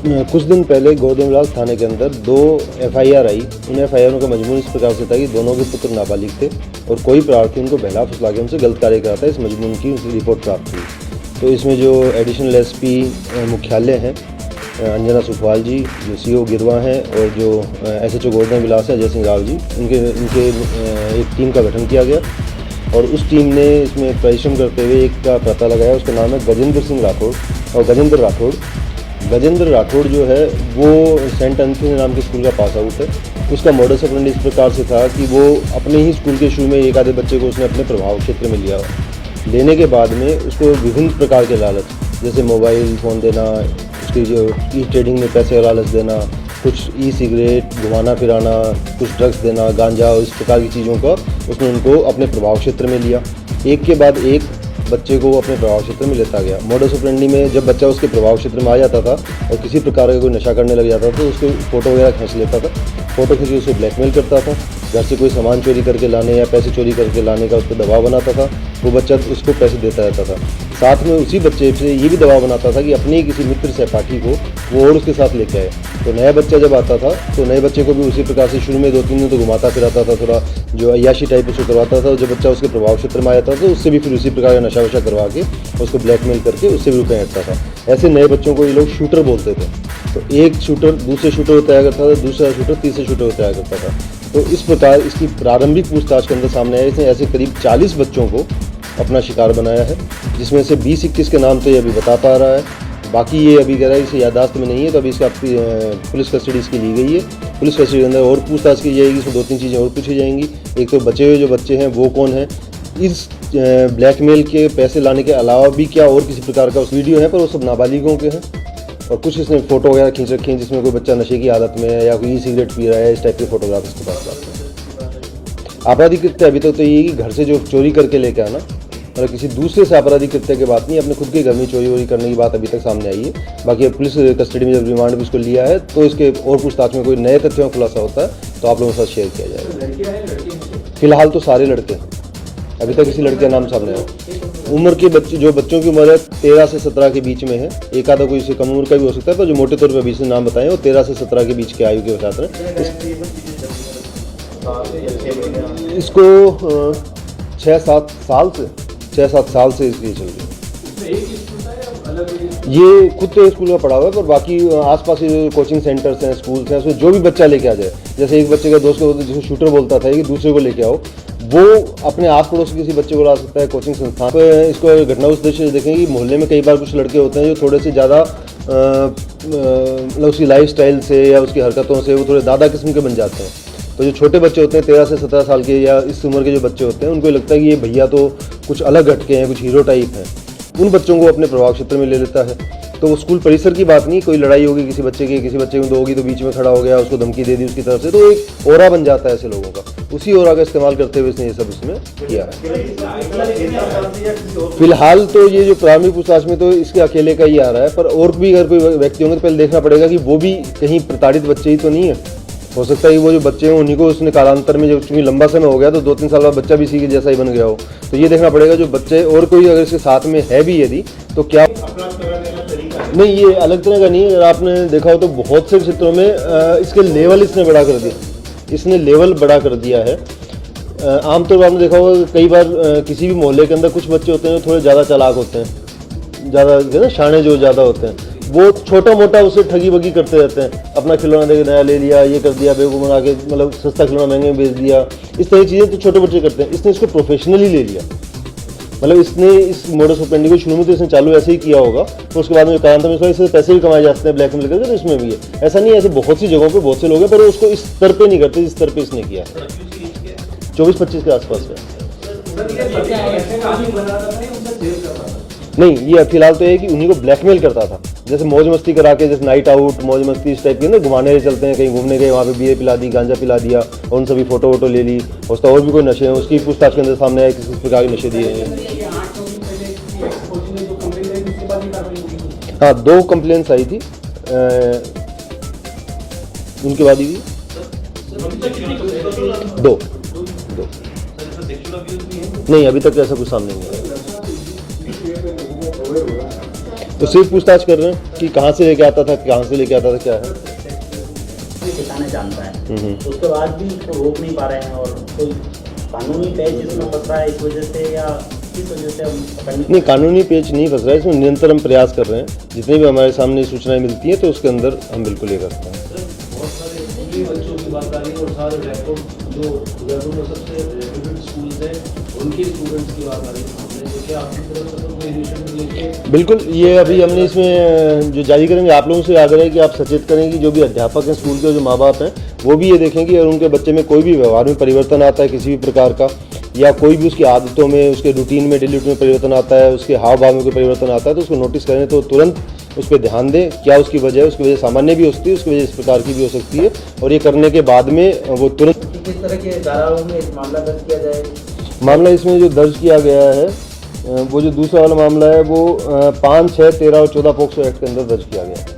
कुछ दिन पहले गोवर्धन विलास थाने के अंदर 2 FIR आई। उन FIR का मजमून इस प्रकार से था कि दोनों के पुत्र नाबालिग थे और कोई प्रार्थी उनको बहला फुसला के उनसे गलत कार्य कराता है। इस मजमून की उनकी रिपोर्ट प्राप्त हुई। तो इसमें जो एडिशनल SP मुख्यालय हैं अंजना सुखवाल जी, जो CO गिरवा हैं और जो SHO गोवर्धन विलास है अजय सिंह राव जी, इनके एक टीम का गठन किया गया और उस टीम ने इसमें परिश्रम करते हुए एक का पता लगाया। उसका नाम है गजेंद्र सिंह राठौड़ और गजेंद्र राठौड़ जो है वो सेंट एंथनी नाम के स्कूल का पास आउट है। उसका मॉडस ऑपरेंडी इस प्रकार से था कि वो अपने ही स्कूल के शुरू में एक आधे बच्चे को उसने अपने प्रभाव क्षेत्र में लिया। लेने के बाद में उसको विभिन्न प्रकार के लालच, जैसे मोबाइल फ़ोन देना, उसकी जो ट्रेडिंग में पैसे का लालच देना, कुछ सिगरेट घुमाना फिराना, कुछ ड्रग्स देना, गांजा और इस प्रकार की चीज़ों का उसने उनको अपने प्रभाव क्षेत्र में लिया। एक के बाद एक बच्चे को वो अपने प्रभाव क्षेत्र में लेता गया। मॉडस ऑपरेंडी में जब बच्चा उसके प्रभाव क्षेत्र में आ जाता था और किसी प्रकार का कोई नशा करने लग जाता था तो उसके फ़ोटो वगैरह खींच लेता था। फ़ोटो खींच के उसको ब्लैकमेल करता था, घर से कोई सामान चोरी करके लाने या पैसे चोरी करके लाने का उस पर दबाव बनाता था। वो बच्चा उसको पैसे देता रहता था। साथ में उसी बच्चे से ये भी दबाव बनाता था कि अपने किसी मित्र सहपाठी को वो और उसके साथ लेके आए। तो नया बच्चा जब आता था तो नए बच्चे को भी उसी प्रकार से शुरू में 2-3 दिन तो घुमाता फिराता था, थोड़ा जो अय्याशी टाइप उसको करवाता था। जब बच्चा उसके प्रभाव क्षेत्र में आ जाता था तो उससे भी फिर उसी प्रकार का नशा वशा करवा के उसको ब्लैकमेल करके उससे भी रुपये हटता था। ऐसे नए बच्चों को ये लोग शूटर बोलते थे। तो एक शूटर दूसरे शूटर होता करता था, दूसरा शूटर तीसरे शूटर होता करता था। तो इस प्रकार इसकी प्रारंभिक पूछताछ के अंदर सामने आया। इसने ऐसे करीब 40 बच्चों को अपना शिकार बनाया है, जिसमें से 20-21 के नाम तो ये अभी बता पा रहा है। बाकी ये अभी कह रहा है इसे याददाश्त में नहीं है, तो अभी इसका पुलिस कस्टडी इसकी ली गई है। पुलिस कस्टडी के अंदर और पूछताछ की जाएगी, इसमें 2-3 चीज़ें और पूछी जाएंगी। एक तो बचे हुए जो बच्चे हैं वो कौन है, इस ब्लैकमेल के पैसे लाने के अलावा भी क्या और किसी प्रकार का वीडियो है, पर वो सब नाबालिगों के हैं। और कुछ इसने फ़ोटो वगैरह खींच रखी हैं जिसमें कोई बच्चा नशे की आदत में है या कोई सिगरेट पी रहा है, इस टाइप के फोटोग्राफ इसके पास लाते हैं। आपराधिक कृत्य अभी तक तो ये कि घर से जो चोरी करके लेके आना, मतलब किसी दूसरे से आपराधिक कृत्य की बात नहीं, अपने खुद के घर में चोरी वोरी करने की बात अभी तक सामने आई है। बाकी पुलिस कस्टडी में जब रिमांड भी इसको लिया है तो इसके और पूछताछ में कोई नए तथ्यों का खुलासा होता है तो आप लोगों के साथ शेयर किया जाएगा। फिलहाल तो सारे लड़के हैं, अभी तक किसी लड़के का नाम सामने आया। उम्र के बच्चे जो बच्चों की उम्र है 13 से 17 के बीच में है। एक आधा कोई इससे कम उम्र का भी हो सकता है, पर जो मोटे तौर पर अभी से नाम बताएं वो 13 से 17 के बीच के आयु के छात्र हैं। इसको 6-7 साल से इसकी चल रही है। ये खुद तो स्कूल में पढ़ा हुआ है, पर बाकी आसपास के जो कोचिंग सेंटर्स हैं, स्कूल्स हैं, उसमें जो भी बच्चा लेके आ जाए, जैसे एक बच्चे का दोस्त को जिसको शूटर बोलता था कि दूसरे को लेके आओ, वो अपने आस पड़ोस के किसी बच्चे को ला सकता है कोचिंग संस्थान। तो इसको घटना उस दृष्टि से देखें कि मोहल्ले में कई बार कुछ लड़के होते हैं जो थोड़े से ज़्यादा मतलब उसकी लाइफ स्टाइल से या उसकी हरकतों से वो थोड़े दादा किस्म के बन जाते हैं। तो जो छोटे बच्चे होते हैं 13 से 17 साल के या इस उम्र के जो बच्चे होते हैं, उनको लगता है कि ये भैया तो कुछ अलग हटके हैं, कुछ हीरो टाइप हैं। उन बच्चों को अपने प्रभाव क्षेत्र में ले लेता है। तो वो स्कूल परिसर की बात नहीं, कोई लड़ाई होगी किसी बच्चे को तो होगी तो बीच में खड़ा हो गया, उसको धमकी दे दी उसकी तरफ से, तो एक ओरा बन जाता है ऐसे लोगों का। उसी ओरा का इस्तेमाल करते हुए इसने ये सब इसमें किया है। फिलहाल तो ये जो प्रारंभिक पूछताछ में तो इसके अकेले का ही आ रहा है, पर और भी अगर कोई व्यक्ति होंगे तो पहले देखना पड़ेगा कि वो भी कहीं प्रताड़ित बच्चे ही तो नहीं है। हो सकता है कि वो जो बच्चे हैं उन्हीं को उसने कालांतर में, जब चूँकि लंबा समय हो गया तो 2-3 साल बाद बच्चा भी इसी के जैसा ही बन गया हो। तो ये देखना पड़ेगा जो बच्चे और कोई अगर इसके साथ में है भी यदि, तो क्या नहीं, ये अलग तरह का नहीं है। अगर आपने देखा हो तो बहुत से क्षेत्रों में इसके लेवल इसने बड़ा कर दिया है। आमतौर पर आपने देखा होगा कई बार किसी भी मोहल्ले के अंदर कुछ बच्चे होते हैं जो थोड़े ज़्यादा चालाक होते हैं, ज़्यादा शाणे जो ज़्यादा होते हैं, वो छोटा मोटा उसे ठगी वगी करते रहते हैं। अपना खिलौना देकर नया ले लिया, ये कर दिया, बेवकूफ़ बना के मतलब सस्ता खिलौना महंगे में बेच दिया, इस तरह की चीज़ें तो छोटे बच्चे करते हैं। इसने इसको प्रोफेशनली ले लिया, मतलब इसने इस मोडस ऑपरेंडी को शुरू में तो इसने चालू ऐसे ही किया होगा, तो उसके बाद में कालांतर में इससे पैसे भी कमाए जा सकते हैं ब्लैकमेल करके, तो इसमें भी है। ऐसा नहीं है, ऐसे बहुत सी जगहों पे बहुत से लोग हैं, पर उसको इस स्तर पे नहीं करते जिस स्तर पे इसने किया। 24-25 के आसपास है। नहीं, ये फिलहाल तो है कि उन्हीं को ब्लैकमेल करता था, जैसे मौज मस्ती करा के, जैसे नाइट आउट मौज मस्ती इस टाइप की ना, घुमाने चलते हैं, कहीं घूमने गए, वहाँ पे बीयर पिला दी, गांजा पिला दिया और उन सभी फोटो वोटो ले ली। उसका और भी कोई नशे हैं, उसकी पूछताछ के अंदर सामने आया किस प्रकार के नशे दिए हैं। हाँ, 2 कंप्लेंट्स आई थी, उनके बाद ही 2 नहीं, अभी तक ऐसा कुछ सामने नहीं है। तो सिर्फ पूछताछ कर रहे हैं कि कहाँ से लेके आता था, कहाँ से लेके आता था, क्या है। ठिकाने जानता है, उसके बाद भी उसको रोक नहीं पा रहे हैं और कोई कानूनी पेच इसमें फंस रहा है इस वजह से, या किस वजह से हम पकड़ने। नहीं, कानूनी पेच नहीं फंस रहा है, इसमें निरंतर हम प्रयास कर रहे हैं। जितने भी हमारे सामने सूचनाएं मिलती हैं तो उसके अंदर हम बिल्कुल ये करते हैं। बहुत सारे स्कूली बच्चों की बात आ रही है और सारे रैकोर्ड जो उदयपुर में सबसे रेप्यूटेड स्कूल्स हैं उनके स्टूडेंट्स की बात आ रही है सामने, तो क्या आपकी तरफ से कोई इनिशिएटिव लेके? बिल्कुल, ये अभी हमने इसमें जो जारी करेंगे, आप लोगों से आग्रह है कि आप सचेत करें कि जो भी अध्यापक हैं स्कूल के, जो माँ बाप हैं, वो भी ये देखें कि अगर उनके बच्चे में कोई भी व्यवहार में परिवर्तन आता है किसी भी प्रकार का, या कोई भी उसकी आदतों में, उसके रूटीन में, डेली रूटीन में परिवर्तन आता है, उसके हाव भाव में कोई परिवर्तन आता है, तो उसको नोटिस करें तो तुरंत उस पर ध्यान दें। क्या उसकी वजह है, उसकी वजह सामान्य भी हो सकती है, उसकी वजह इस प्रकार की भी हो सकती है, और ये करने के बाद में वो तुरंत। किस तरह के धाराओं में इस मामला दर्ज किया जाए? मामला इसमें जो दर्ज किया गया है, वो जो दूसरा वाला मामला है वो 5, 6, 13 और 14 पॉक्सो एक्ट के अंदर दर्ज किया गया है।